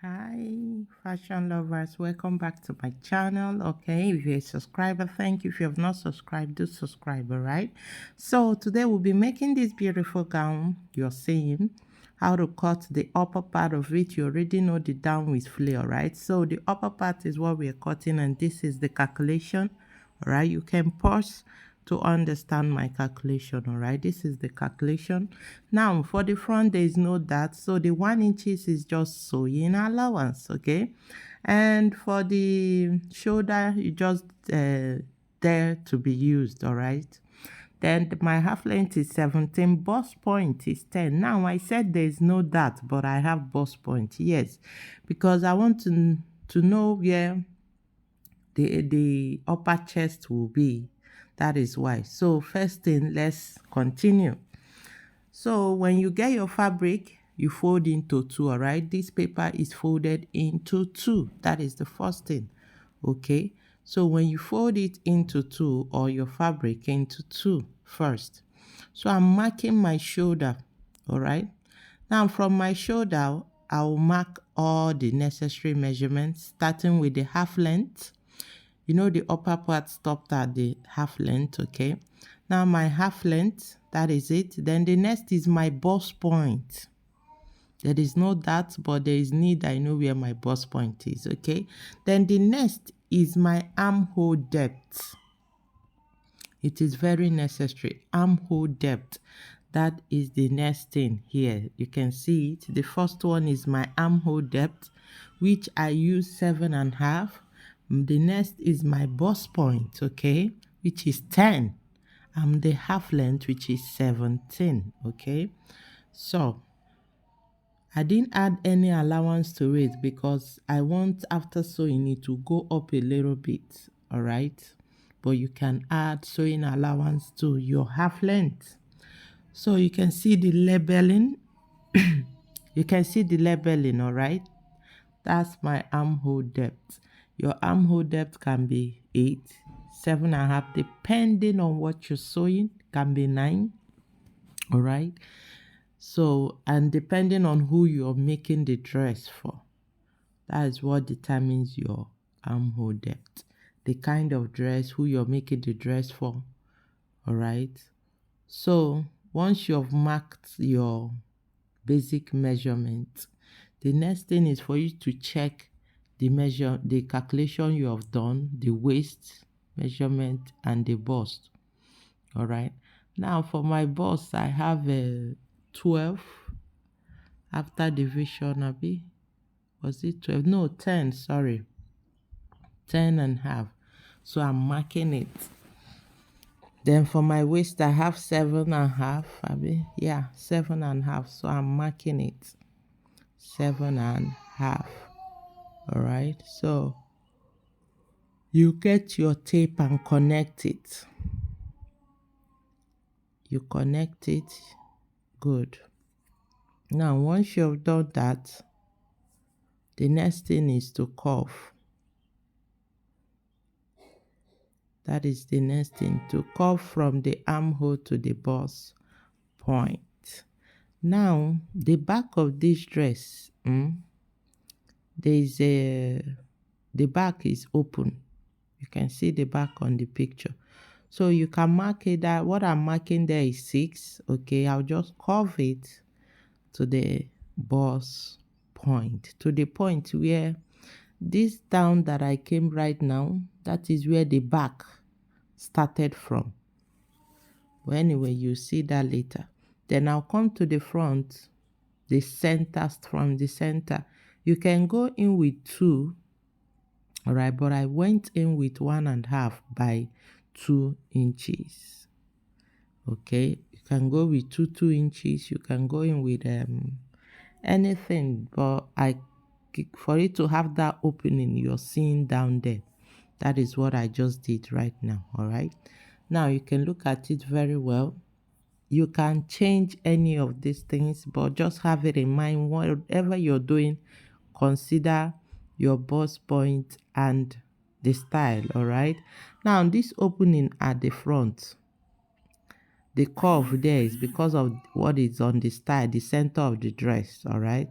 Hi fashion lovers, welcome back to my channel. Okay, if you're a subscriber, thank you. If you have not subscribed, do subscribe. All right, so today we'll be making this beautiful gown. You're seeing how to cut the upper part of it. You already know the down with flare, right? So the upper part is what we are cutting, and this is the calculation. All right, you can pause to understand my calculation. All right, this is the calculation. Now for the front there is no dart, so the 1 inches is just sewing allowance. Okay, and for the shoulder you just there to be used. All right, then my half length is 17, bust point is 10. Now I said there is no dart, but I have bust point, yes, because I want to know where the upper chest will be. That is why. So first thing, let's continue. So when you get your fabric, you fold into two. All right, this paper is folded into two. That is the first thing. Okay, so when you fold it into two, or your fabric into two first, so I'm marking my shoulder. All right, now from my shoulder I'll mark all the necessary measurements, starting with the half length. You know the upper part stopped at the half length. Okay, now my half length, that is it. Then the next is my bust point. There is no dart, but there is need. I know where my bust point is. Okay, then the next is my armhole depth. It is very necessary. Armhole depth, that is the next thing here. You can see it. The first one is my armhole depth, which I use 7.5. The next is my bust point, okay, which is 10. The half length, which is 17. Okay, so I didn't add any allowance to it because I want, after sewing it, to go up a little bit. All right, but you can add sewing allowance to your half length. So you can see the labeling. You can see the labeling. All right, that's my armhole depth. Your armhole depth can be 8, 7.5, depending on what you're sewing. Can be 9. All right, so, and depending on who you're making the dress for, that is what determines your armhole depth. The kind of dress, who you're making the dress for. All right, so once you've marked your basic measurement, the next thing is for you to check the calculation you have done, the waist measurement and the bust. All right, now for my bust I have a 12 after division. Abi, was it 12? No, 10, sorry, 10.5. So I'm marking it. Then for my waist I have 7.5. Abi, yeah, 7.5. So I'm marking it 7.5. All right, so you get your tape and connect it. You connect it. Good. Now once you've done that, the next thing is to curve. That is the next thing, to curve from the armhole to the bust point. Now the back of this dress, the back is open. You can see the back on the picture. So you can mark it, that what I'm marking there is 6. Okay, I'll just curve it to the bust point, to the point where this down that I came right now, that is where the back started from. But anyway, you see that later. Then I'll come to the front, the center. From the center you can go in with 2. All right, but I went in with 1.5 by 2 inches. Okay, you can go with 2 inches. You can go in with anything, but for it to have that opening you're seeing down there, that is what I just did right now. All right, now you can look at it very well. You can change any of these things, but just have it in mind, whatever you're doing, consider your bust point and the style. All right, now this opening at the front, the curve there is because of what is on the style, the center of the dress. All right,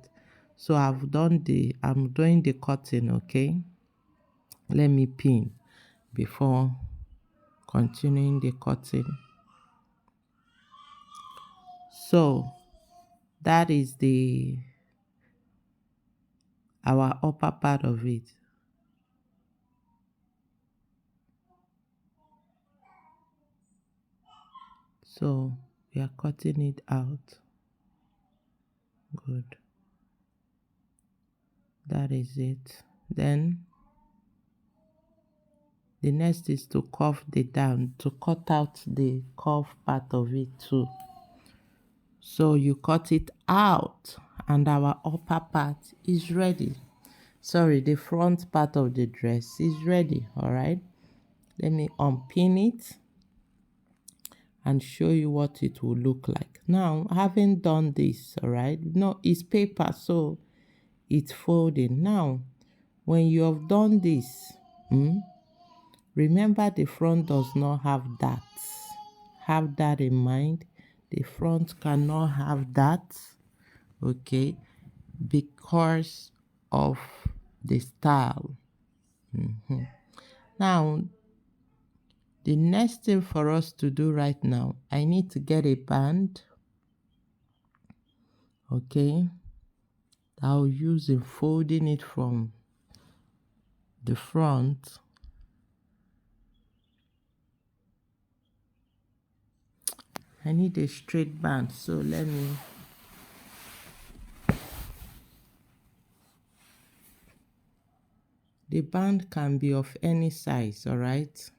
So I'm doing the cutting, okay? Let me pin before continuing the cutting. So that is our upper part of it. So we are cutting it out. Good. That is it. Then the next is to curve the down, to cut out the curve part of it too. So you cut it out and our upper part is ready. Sorry, the front part of the dress is ready. All right. Let me unpin it and show you what it will look like. Now, having done this, all right, no, it's paper, so it's folding. Now, when you have done this, remember the front does not have that. Have that in mind. The front cannot have that, okay, because of the style. Now, the next thing for us to do right now, I need to get a band, okay, I'll use in folding it from the front. I need a straight band, so let me the band can be of any size, all right,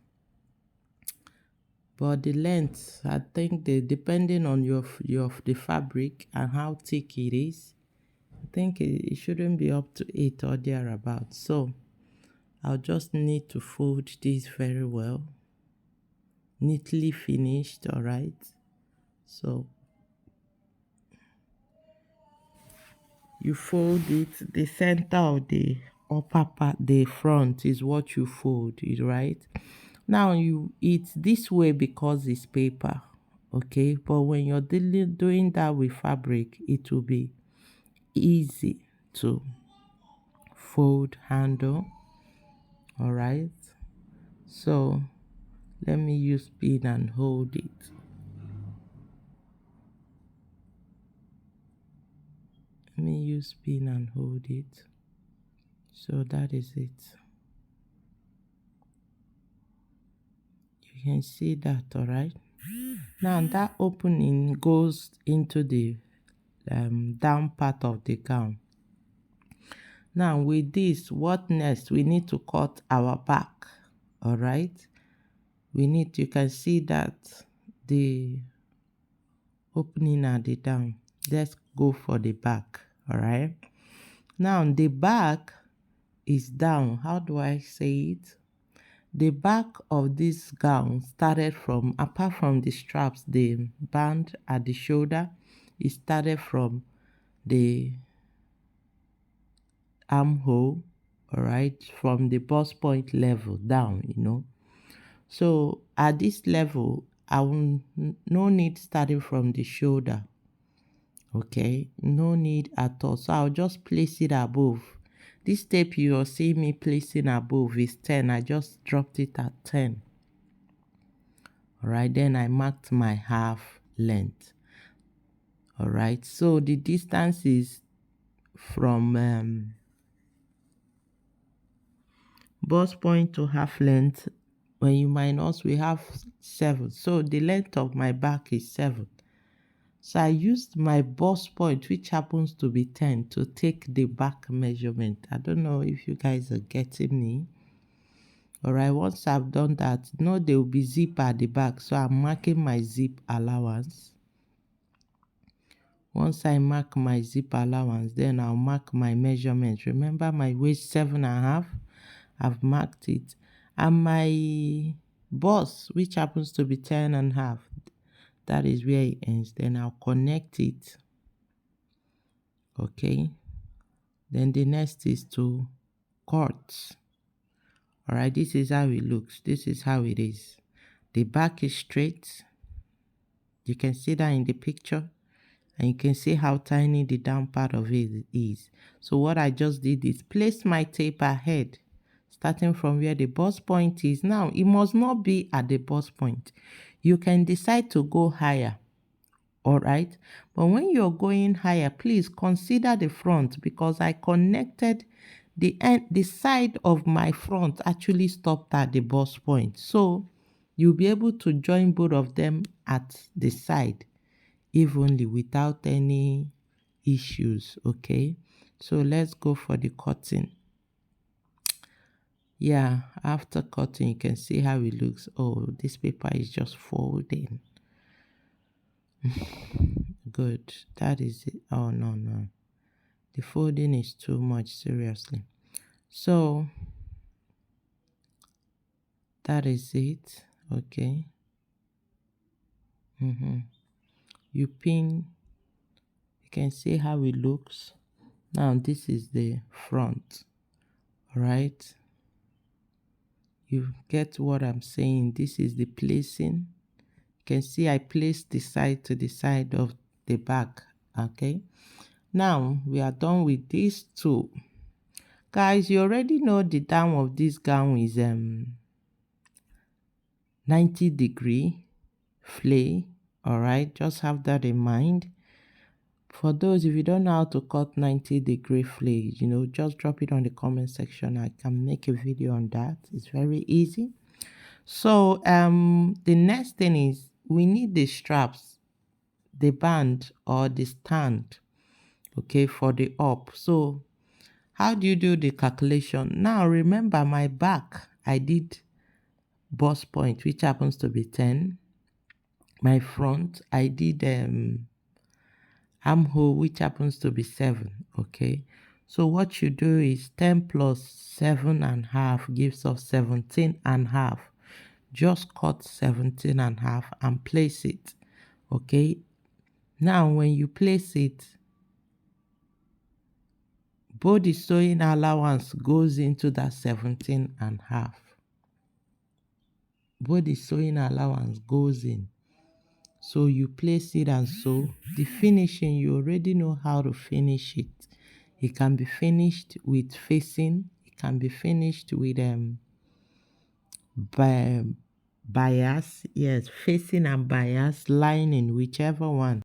but the length, I think, depending on the fabric and how thick it is, I think it shouldn't be up to 8 or thereabouts. So I'll just need to fold this very well, neatly finished, all right. So you fold it, the center of the upper part, the front is what you fold it, right? Now it's this way because it's paper, okay, but when you're doing that with fabric, it will be easy to fold, handle, all right. So let me use pin and hold it. Let me use pin and hold it. So that is it. You can see that, all right. Now that opening goes into the down part of the gown. Now with this, what next? We need to cut our back, all right. You can see that the opening at the down. Let's go for the back, all right. Now the back is down. How do I say it? The back of this gown started from, apart from the straps, the band at the shoulder, it started from the armhole, all right, from the bust point level down, So at this level, I will no need starting from the shoulder, okay, no need at all. So I'll just place it above. This tape you'll see me placing above is 10. I just dropped it at 10. All right, then I marked my half length. All right, so the distance is from bust point to half length. When you minus, we have 7. So the length of my back is 7. So I used my bust point, which happens to be 10, to take the back measurement. I don't know if you guys are getting me. All right, once I've done that, no, there will be zip at the back. So I'm marking my zip allowance. Once I mark my zip allowance, then I'll mark my measurement. Remember my waist 7.5, I've marked it. And my bust, which happens to be 10.5, that is where it ends. Then I'll connect it. Okay. Then the next is to cut. All right, this is how it looks. This is how it is. The back is straight. You can see that in the picture. and you can see how tiny the down part of it is. So what I just did is place my tape ahead, starting from where the bust point is. Now, it must not be at the bust point. You can decide to go higher, all right? But when you're going higher, please consider the front, because I connected the side of my front actually stopped at the bust point. So you'll be able to join both of them at the side evenly without any issues, okay? So let's go for the cutting. Yeah, after cutting, you can see how it looks. Oh, this paper is just folding. Good, that is it. Oh, no. The folding is too much, seriously. So, that is it, okay? You pin, you can see how it looks. Now, this is the front, right? You get what I'm saying? This is the placing. You can see I placed the side to the side of the back, okay? Now, we are done with these two. Guys, you already know the down of this gown is 90-degree flay, all right? Just have that in mind. For those, if you don't know how to cut 90-degree flay, just drop it on the comment section. I can make a video on that. It's very easy. So the next thing is we need the straps, the band or the stand, okay, for the up. So how do you do the calculation? Now remember, my back, I did bust point, which happens to be 10. My front, I did armhole, which happens to be 7, okay? So what you do is 10 plus 7.5 gives us 17.5. Just cut 17.5 and place it, okay? Now when you place it, both the sewing allowance goes into that 17.5. Both the sewing allowance goes in. So you place it and sew. The finishing, you already know how to finish it. It can be finished with facing. It can be finished with bias. Yes, facing and bias, lining, whichever one.